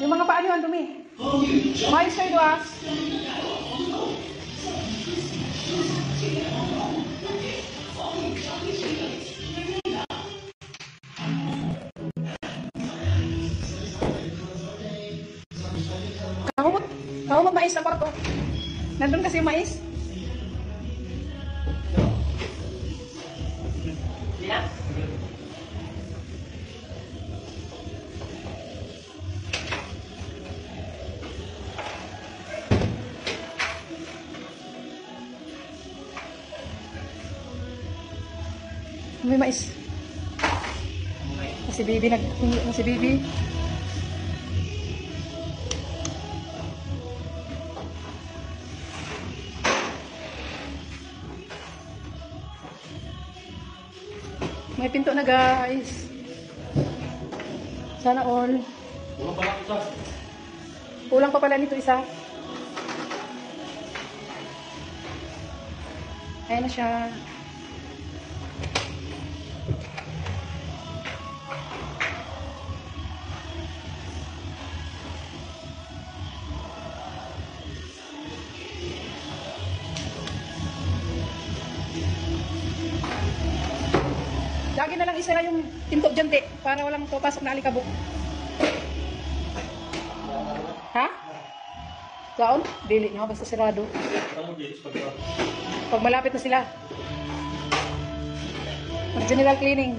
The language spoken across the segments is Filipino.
Yung mga paa niyo ang dumi. Maayos kayo doon. Kahumot mais sa kwarto. Nandun kasi yung mais. May mais. Si Bibi naghingi na si Bibi. May pinto na guys. Sana all. Kulang pala isa. Kulang pa pala nito isa. Ayan na siya. Lagi na lang isa na yung pinto dyan, te, para walang papasok na alikabok. Ha? Saan? Dili nga, basta sirado. Pag malapit na sila. Mag-general cleaning.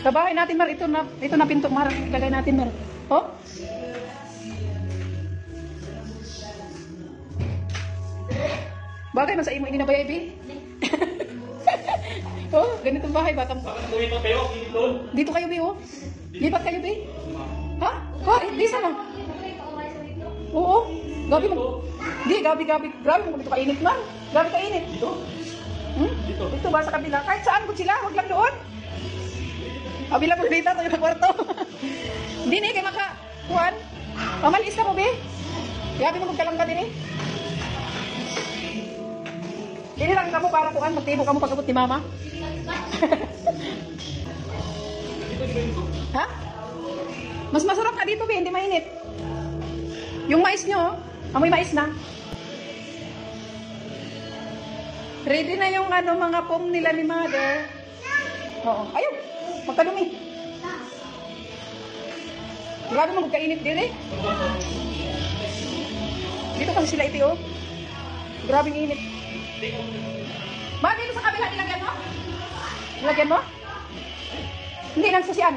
Sa bahay natin, Mar, ito na pinto, Mar. Ilagay natin, Mar. Oh? Bagay man sa imo ini na ba, Ivy? Oh, ganitong bahay baka. Bakit lumipat kayo? Dito kayo, Bi, oh. Lipat kayo, Bi. Ha? Ha? Di sana. Oo. Gabi mo. Di, gabi. Grabe mo dito kainit, man. Grabe kainit. Dito? Hmm? Dito ba sa kabila? Kahit saan ko sila, huwag lang doon. Kabila ko dito, ito yung kwarto. Hindi na, kaya makakuhan. Mamalis ka mo, Bi. Gabi mo magkalang ka din, eh. Hindi lang kamu para kuan, magtibo kamu pagkabot ni Mama. Ha? Mas masarap ka dito, Bi, hindi mainit. Yung mais nyo, amoy mais na. Ready na yung ano, mga pong nila ni Mother. Oo. Ayun, magkadumi. Grabe mo magkainit din, eh. Dito kasi sila iti, oh. Grabing init. Ma, dito sa kabila, nilagyan mo? Nilagyan mo? Hindi, nagsusian.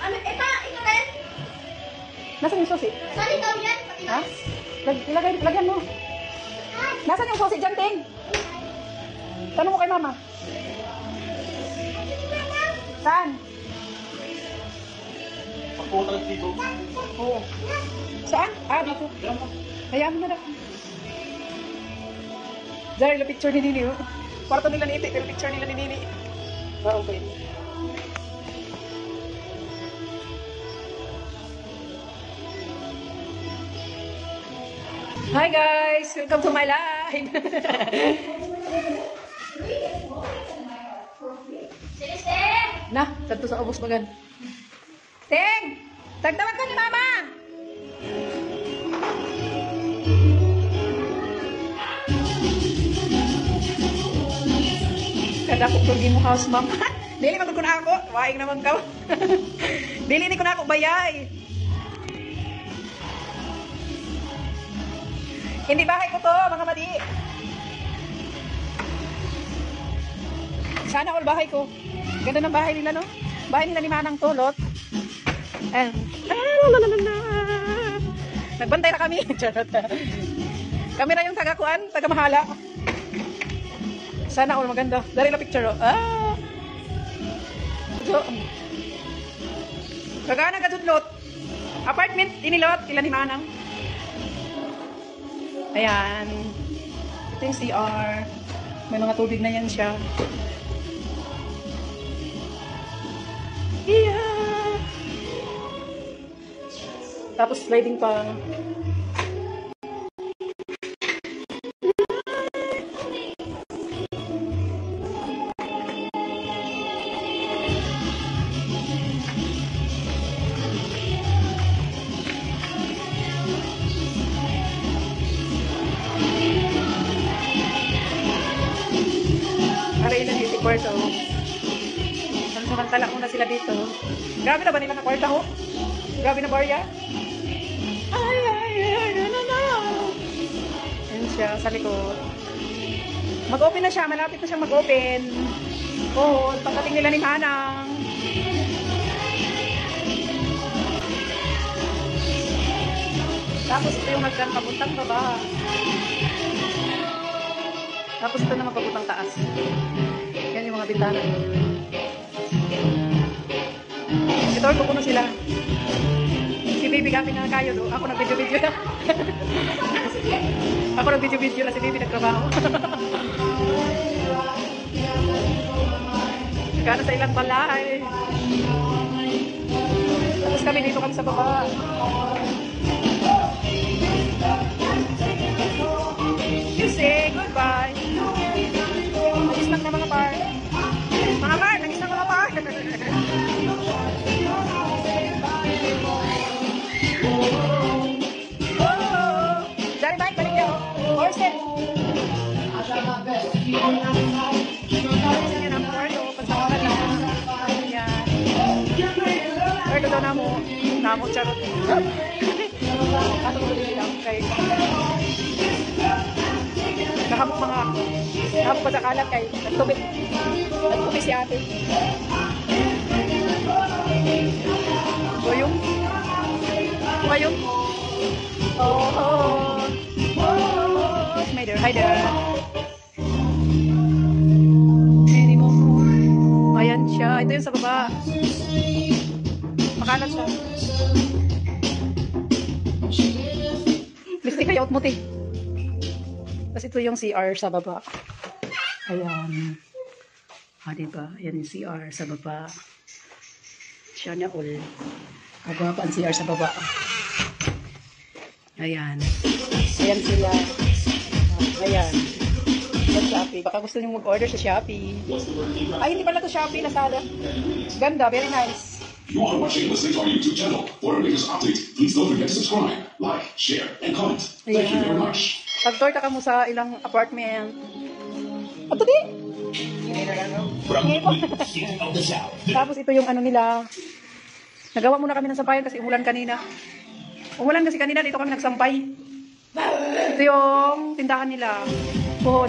Ano, ito rin? Nasaan yung susi? Saan ikaw yan? Ha? Lagyan mo. Nasaan yung susi dyan, Ting? Tanong mo kay Mama. Saan? Pagpunta dito. Oo. Saan? Ah, dito. Hayaan mo na. Dahil yung picture ni Nini, oh. Kwarto nila ni Iti, pero picture nila ni Nini. Ah, okay. Hi guys! Welcome to my live! Na, santo sa ubos magan. Ting! Tagtawag ka ni Mama! Kada ko pergi mo house, Mama. Dili man ko na ako. Waing naman ka. Dili ni ko na ako bayay. Hindi bahay ko to, mga madi. Sana all bahay ko. Ganda ng bahay nila, no? Bahay nila ni Manang Tolot. Nagbantay na kami. Kami na yung taga-kuan, taga-mahala. Sana all maganda. Dari la picture, oh. Ah! So, kagana kadudlot. Apartment, inilot, kila ni Manang. Ayan. Ito yung CR. May mga tubig na yan siya. Yeah! Tapos sliding pa. kwarto. Samantala muna sila dito. Grabe na ba nila na kwarta ho? Grabe na barya? Ay, na. Yan siya, sa likod. Mag-open na siya, malapit na siyang mag-open. Oo, pagdating nila ni Manang. Tapos ito yung hagdan papuntang baba. Tapos ito naman papuntang taas. Yan yung mga bintana. Ito, pupuno sila. Si Baby kapit na kayo do. Ako nag-video-video na. Ako nag-video-video na si Baby nagtrabaho. Nagkano sa ilang balay. Tapos kami dito kami sa baba. You say goodbye. Nagis lang na mga par. Mga par, nagis lang mga par. Dari bike, balik niyo. Horses. Yan ang par. Pasakan lang. Yan. Pero daw namo charot. Ato ko din lang kay nakamok pa sa kalat kay nagtubi si ate. Boyong oh hi there ayan siya, ito yung sa baba makalat siya. Bistik kayo out mo te. Kasi ito yung CR sa baba. Ayan. Diba? Ayan yung CR sa baba. Siya na all. Agawa pa ang CR sa baba. Ayan. Ayan sila. Ayan. Ayan Shopee. Baka gusto nyo mag-order sa Shopee. Ay, hindi pala ito Shopee. Nasada. Ganda. Very nice. You are watching the State our YouTube channel. For our latest update, please don't forget to subscribe, like, share, and comment. Thank you very much. Pag-torta ka mo sa ilang apartment. Ato di? Tapos ito yung ano nila. Nagawa muna kami ng sampayan kasi umulan kanina. Umulan kasi kanina dito kami nagsampay. Ito yung tindahan nila. Puhon.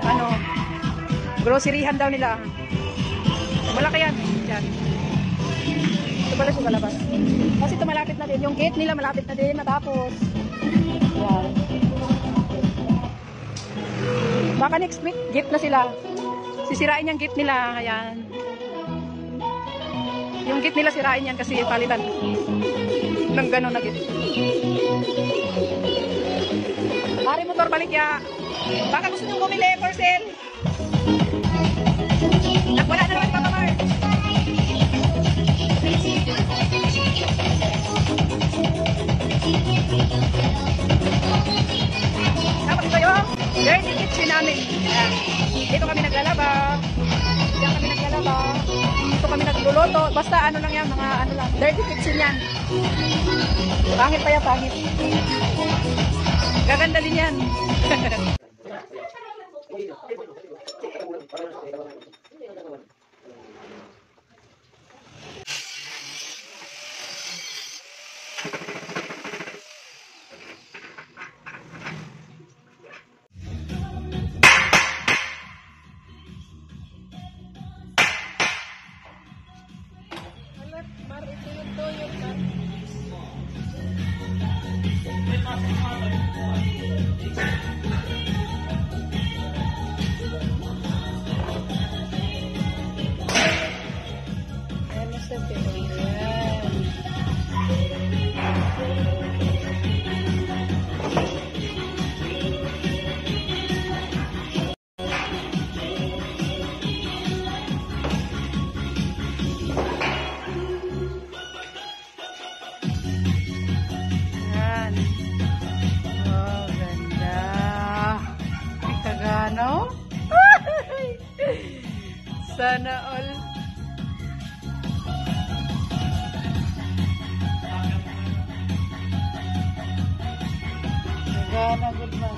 Ano? Groceryhan daw nila. Malaki yan. Diyan. Ito pala siya sa labas. Kasi ito malapit na din. Yung gate nila malapit na din. Matapos. Yan. Baka next week, gate na sila. Sisirain yung gate nila. Ayan. Yung gate nila sirain yan kasi palitan. Nang gano'n na gate. Hari motor balik ya. Baka gusto nyo bumili for sale. Wala na naman Papa Mar. Tapos ito yung dirty kitchen namin. Ayan. Dito kami naglalaba. Diyan kami naglalaba. Dito kami nagluluto. Basta ano lang yan, mga ano lang. Dirty kitchen yan. Pangit pa yan, pangit. Gaganda din yan. Sana all. Gana good man.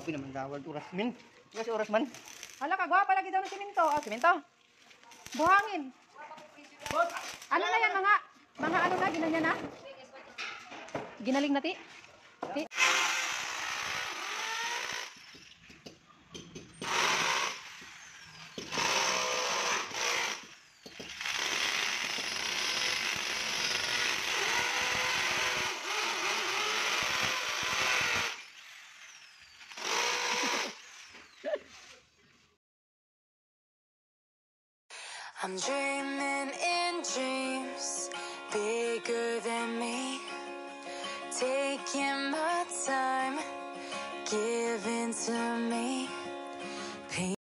Grabe naman gawad oras min. Kasi oras man. Hala ka, gwapa lagi daw ng simento. Ah, simento. Buhangin. Ano na yan, mga ano na, ginanya na? Ginaling na, ti? Ti? I'm dreaming in dreams bigger than me, taking my time, giving to me.